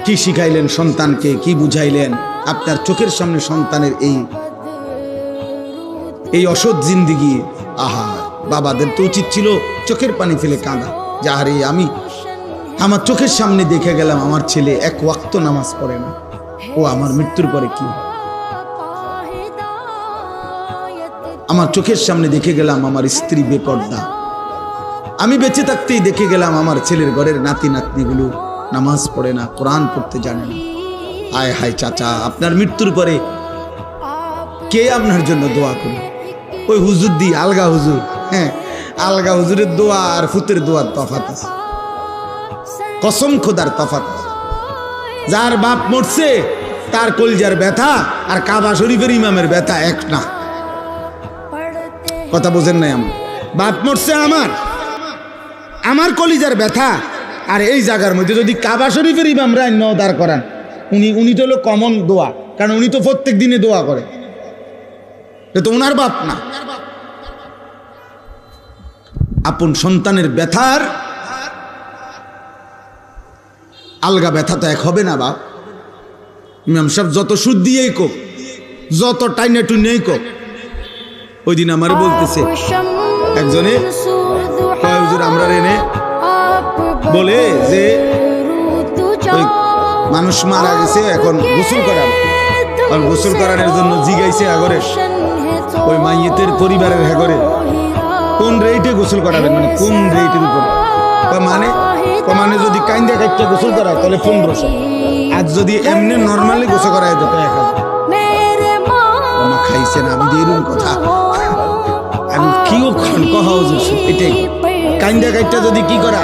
কি শিখাইলেন সন্তানকে, কি বুঝাইলেন? আপনার চোখের সামনে সন্তানের এই অসৎ জিন্দিগি, আহা, বাবাদের তো উচিত ছিল চোখের পানি ফেলে কাঁদা, যে আরে আমি আমার চোখের সামনে দেখে গেলাম আমার ছেলে এক ওয়াক্ত নামাজ পড়ে না, ও আমার মৃত্যুর পরে কি? আমার চোখের সামনে দেখে গেলাম আমার স্ত্রী বেপর্দা, আমি বেঁচে থাকতেই দেখে গেলাম আমার ছেলের ঘরের নাতি নাতনিগুলো নামাজ পড়ে না, কোরআন পড়তে জানে না। আয় হায় চাচা, আপনার মৃত্যুর পরে কে আপনার জন্য দোয়া করবে? ওই হুজুর দি, আলগা হুজুর। হ্যাঁ, আলগা হুজুরের দোয়া আর ফুতের দোয়ার তফাৎ আছে, কসম খোদার তফাৎ আছে। যার বাপ মরছে তার কলজার ব্যথা আর কাবা শরীফের ইমামের ব্যথা এক না। কথা বোঝেন নাই? আমার বাপ মরছে, আমার কলিজার ব্যথা, আর এই জায়গার মধ্যে যদি কাবা শরীফের ইমামরা দাঁড় করান, উনি তো হলো কমন দোয়া, কারণ উনি তো প্রত্যেক দিনে দোয়া করে, তো ওনার বাপ না। আপন সন্তানের ব্যথার আলগা ব্যথা তো এক হবে না বাপ। ইমাম সাহেব যত সুদ দিয়েই কোক, যত টাইনে টুনেই কোক। ওই দিন আমার বলতেছে একজনে, হুজুর আমরা এনে বলে যে ওই মানুষ মারা গেছে, এখন গোসল করান, আর গোসল করানোর জন্য জিগাইছে আগরে ওই মাইয়েতের পরিবারের হেগরে কোন রেটে গোসল করাবেন, মানে কোন রেটের উপরে, মানে যদি কাইন্দা কাইটা গোসল করায় তাহলে 1500, আর যদি এমনি নর্মালি গোসল করায় যেত 1000। খাইছে না আমি এরকম কথা, আমি কিও কহা হুজুর, এটাই কাইন্দা কাইটা যদি কি করা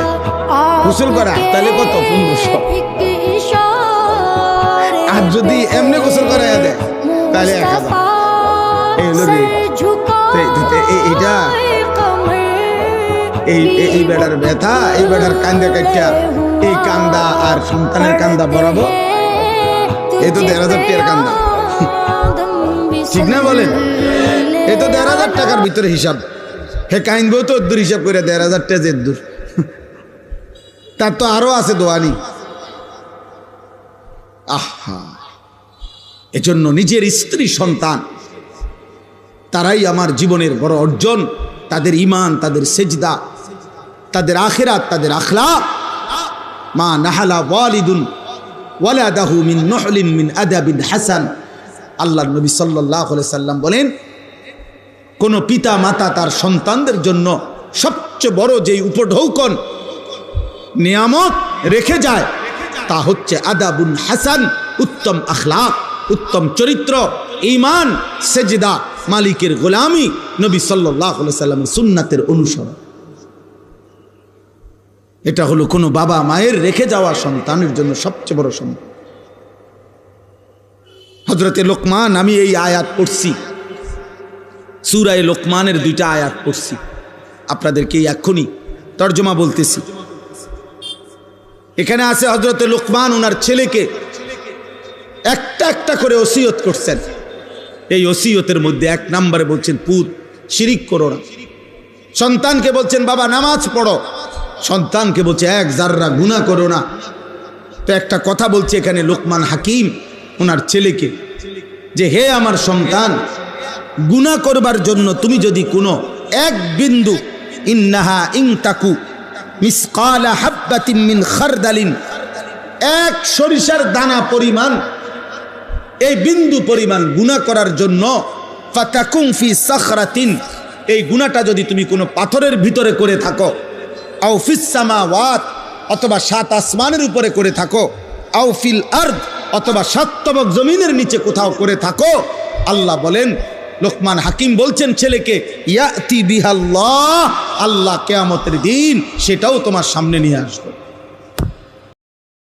গোসল করা তাহলে কত 1500, আর যদি এমনি গোসল করায় দেয় তাহলে 1000। এইটা এই বেড়ার ব্যথা, এই বেড়ার কান্দা কাইটা, এই কান্দা আর সন্তানের কান্দা বরাবর, এই তো 1500 টাকার কান্দা, ঠিক না বলেন? এই তো 1500 টাকার ভিতরে হিসাব। হে কাইনবো তো দূর হিসাব করে 1500 টাকা যে দূর, তার তো আরো আছে দোয়ানি। আহা, এজন্য নিজের স্ত্রী সন্তান তারাই আমার জীবনের বড় অর্জন। তাদের ঈমান, তাদের সেজদা, তাদের আখিরাত, তাদের আখলাক। মা নাহালা ওয়ালিদুন ওয়ালাদাহু মিন নুহলিন মিন আদাবিন হাসান। আল্লাহর নবী সাল্লাল্লাহু আলাইহি সাল্লাম বলেন, কোন পিতা মাতা তার সন্তানদের জন্য সবচেয়ে বড় যেই উপঢৌকন নিয়ামত রেখে যায় তা হচ্ছে আদাবুন হাসান, উত্তম আখলাক, উত্তম চরিত্র, ঈমান, সেজদা, মালিকের গোলামি, নবী সাল্লাল্লাহু আলাইহি সাল্লামের সুন্নাতের অনুসরণ। এটা হলো কোনো বাবা মায়ের রেখে যাওয়া সন্তানের জন্য সবচেয়ে বড় সম্পদ। হযরতে লোকমান, আমি এই আয়াত পড়ছি, সূরা লোকমানের 2টা আয়াত পড়ছি, আপনাদেরকে এখনই তর্জমা বলতেছি। এখানে আছে হযরতে লোকমান ওনার ছেলেকে একটা একটা করে ওসিয়ত করছেন। এই ওসিয়তের মধ্যে 1 নম্বরে বলছেন, পুত শিরিক করো না। সন্তানকে বলছেন বাবা নামাজ পড়ো, সন্তানকে বলছে 1 জাররা গুনাহ করো না। তো একটা কথা বলছে এখানে লোকমান হাকিম ওনার ছেলেকে, যে হে আমার সন্তান, গুনাহ করবার জন্য তুমি যদি কোনো 1 বিন্দু, ইন্নাহা ইনতাকু মিসকালা হাববাতিন মিন খারদালিন, 1 সরিষার দানা পরিমাণ, এই বিন্দু পরিমাণ গুনাহ করার জন্য, ফাতাকুম ফি সাখরাতিন, এই গুনাহটা যদি তুমি কোনো পাথরের ভিতরে করে থাকো, আও ফিস সামাওয়াত, অথবা 7 আসমানের উপরে করে থাকো, আও ফিল আরদ, অথবা 7 তবক জমিনের নিচে কোথাও করে থাকো, আল্লাহ বলেন, লোকমান হাকিম বলছেন ছেলেকে, ইয়াতি বিহাল্লাহ, আল্লাহ কিয়ামতের দিন সেটাও তোমার সামনে নিয়ে আসবে।